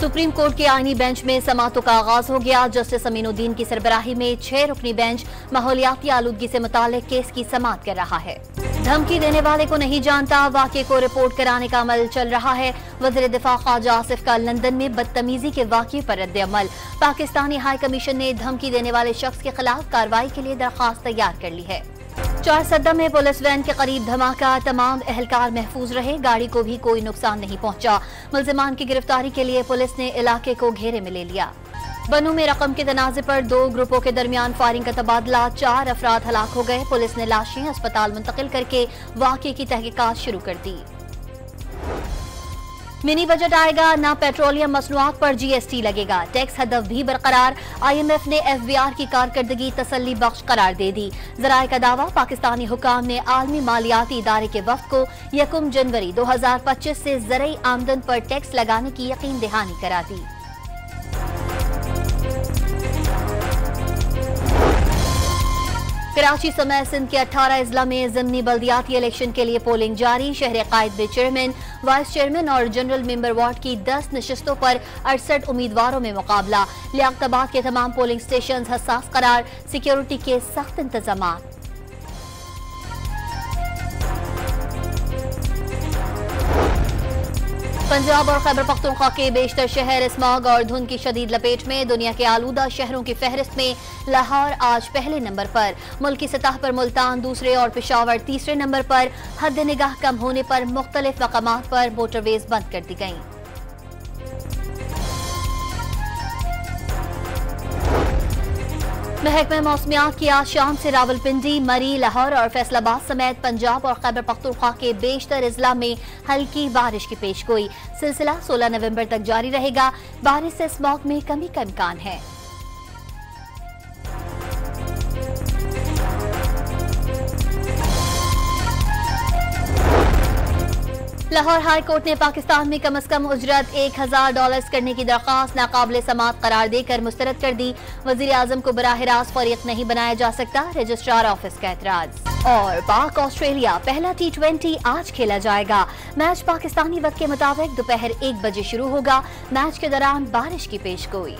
Supreme court के आईनी bench में समातों का आगाज हो गया। जस्टिस अमीनुद्दीन की सरबराही में 6 रुकनी बेंच माहौलियाती आलूदगी से मुताल्लिक केस की समाअत कर रहा है। धमकी देने वाले को नहीं जानता, वाकये को रिपोर्ट कराने का अमल चल रहा है। वज़ीर दिफा ख्वाजा आसिफ का लंदन में बदतमीजी के वाकये पर रद्द अमल। पाकिस्तानी हाई कमीशन ने धमकी देने वाले शख्स के खिलाफ कार्रवाई के लिए दरखास्त तैयार कर ली है। चारसद्दा में पुलिस वैन के करीब धमाका, तमाम एहलकार महफूज रहे, गाड़ी को भी कोई नुकसान नहीं पहुंचा। मुल्जिमान की गिरफ्तारी के लिए पुलिस ने इलाके को घेरे में ले लिया। बनू में रकम के तनाज़े पर 2 ग्रुपों के दरमियान फायरिंग का तबादला, 4 अफराद हलाक हो गए। पुलिस ने लाशें अस्पताल मुंतकिल करके वाकये की तहकीकात शुरू कर दी। मिनी बजट आएगा, ना पेट्रोलियम मसनूआत पर जीएसटी लगेगा, टैक्स हदफ भी बरकरार। IMF ने FBR की कारकर्दगी तसल्ली बख्श करार दे दी। ज़राए का दावा, पाकिस्तानी हुकाम ने आलमी मालियाती इदारे के वफ्द को 1 जनवरी 2025 से ज़रई आमदन पर टैक्स लगाने की यकीन दहानी करा दी। कराची समेत सिंध के 18 अजला में ज़िमनी बल्दियाती इलेक्शन के लिए पोलिंग जारी। शहर कायद में चेयरमैन, वाइस चेयरमैन और जनरल मेंबर वार्ड की 10 नशिस्तों पर 68 उम्मीदवारों में मुकाबला। लियाकताबाद के तमाम पोलिंग स्टेशन हसास करार, सिक्योरिटी के सख्त इंतजाम। पंजाब और खैबर पख्तूनख्वा के बेशतर शहर स्मॉग और धुंध की शदीद लपेट में। दुनिया के आलूदा शहरों की फहरिस्त में लाहौर आज पहले नंबर पर। मुल्क की सतह पर मुल्तान दूसरे और पेशावर तीसरे नंबर पर। हद निगाह कम होने पर मुख्तलिफ मकामात पर मोटरवेज बंद कर दी गईं। महकमा मौसमियात की आज शाम से रावलपिंडी, मरी, लाहौर और फैसलाबाद समेत पंजाब और खैबर पख्तूनख्वा के बेशतर अजला में हल्की बारिश की पेशगोई। सिलसिला 16 नवंबर तक जारी रहेगा। बारिश से स्मॉग में कमी का इम्कान है। लाहौर हाई कोर्ट ने पाकिस्तान में कम से कम उजरत $1000 करने की दरख्वास्त नाकाबिले समाअत करार देकर मुस्तरद कर दी। वजीर आजम को बराह रास्त फरीक नहीं बनाया जा सकता, रजिस्ट्रार ऑफिस का एतराज। और पाक ऑस्ट्रेलिया पहला T20 आज खेला जाएगा। मैच पाकिस्तानी वक्त के मुताबिक दोपहर 1 बजे शुरू होगा। मैच के दौरान बारिश की पेशगोई।